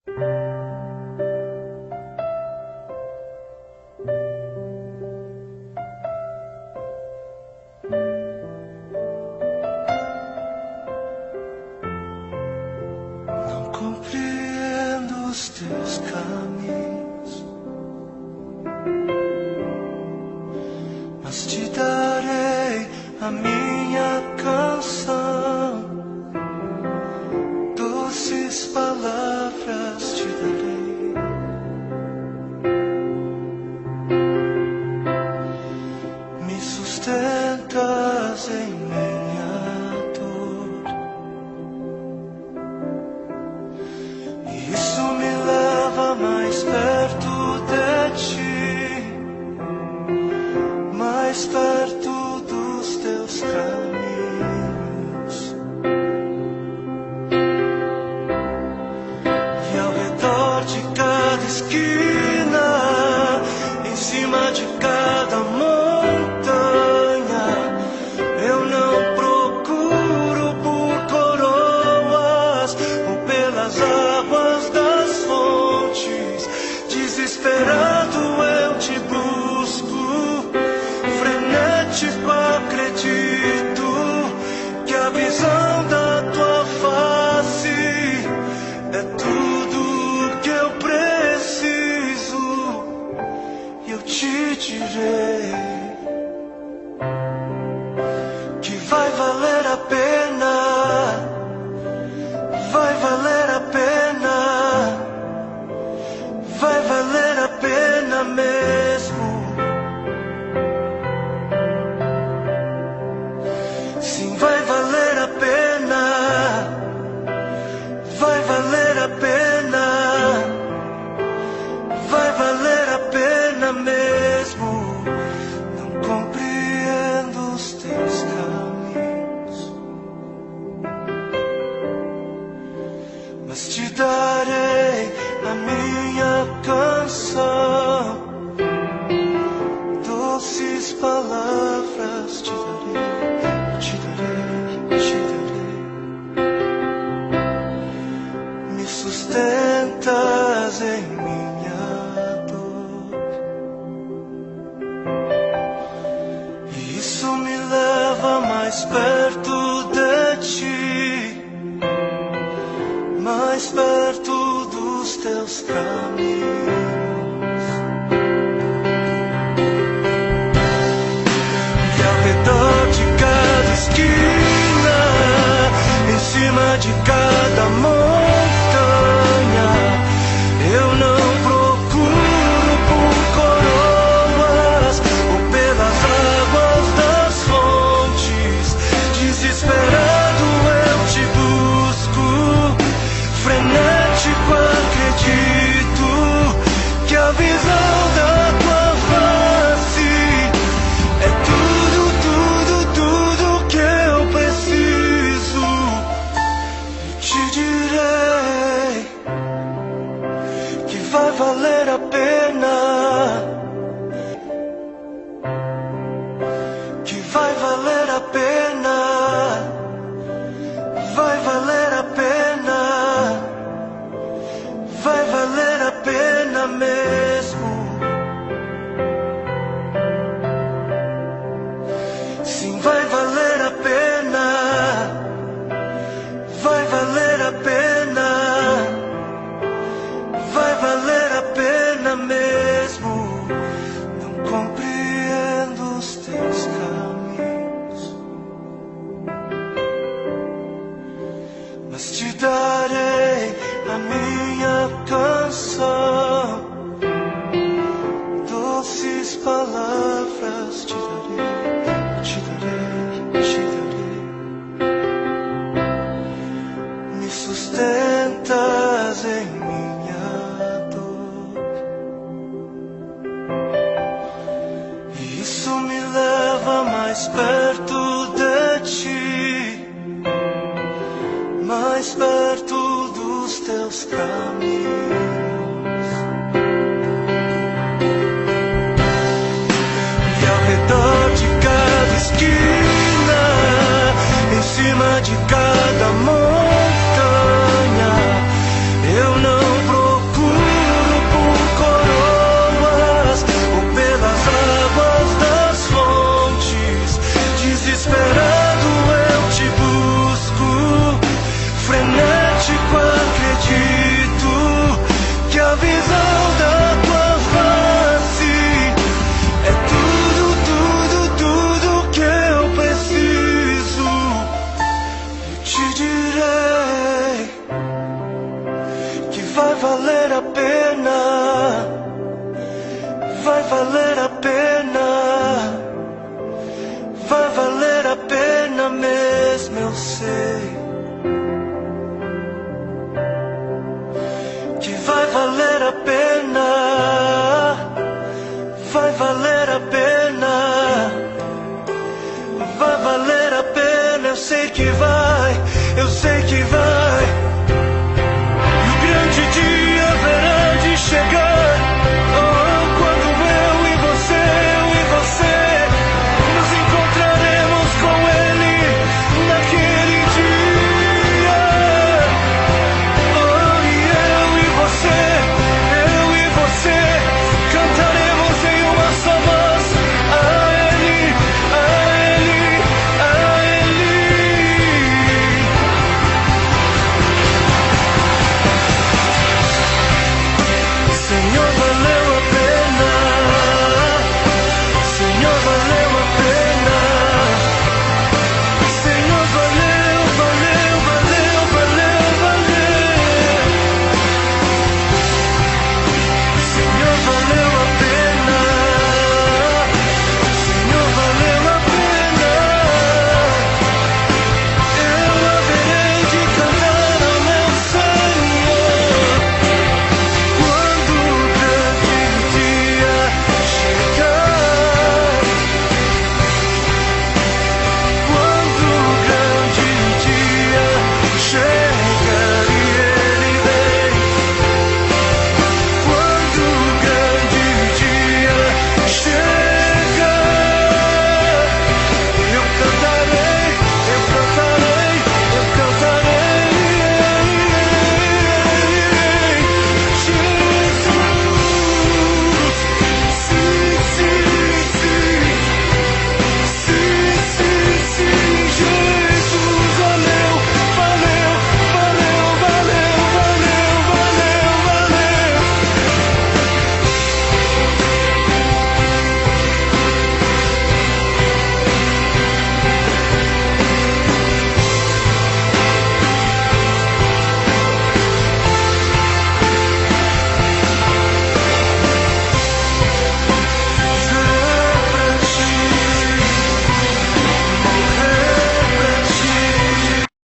Não compreendo os teus caminhos, mas te darei a minha canção, doces palavras te darei. Me sustentas em minha dor, e isso me leva mais perto de ti, mais perto dos teus caminhos. E ao redor de cada esquina, em cima de cada montanha, eu não procuro por coroas ou pelas águas das fontes. Desesperado eu te busco, frenético acredito que a visão da tua face é tudo que eu preciso. E eu te direi que vai valer a pena, vai valer a pena, vai valer a pena mesmo. Sim, vai valer a pena, vai valer a pena, vai valer a pena mesmo. Não compreendo os teus caminhos, mas te darei a minha canção, doces palavras te darei, te darei, te darei. Me sustentas em minha dor, e isso me leva mais perto de ti, mais perto dos teus caminhos. E ao redor de cada esquina, em cima de cada montanha, eu não procuro por coroas ou pelas águas das fontes. Desesperado eu te busco, frenético acredito que a visão da tua face é tudo, tudo, tudo que eu preciso. Eu te direi que vai valer a pena, que vai valer a pena, vai valer a pena, vai valer a pena mesmo. Sim, vai valer a pena, vai valer a pena, vai valer a pena mesmo. Não compreendo os teus caminhos, mas te darei a minha canção, doces palavras te darei, te darei, te darei. Me sustentas em minha dor, e isso me leva mais perto de ti, mais perto dos teus caminhos. E ao redor de cada esquina, em cima de cada montanha, eu não procuro mesmo eu sei que vai valer a pena, vai valer a pena, vai valer a pena, eu sei que vai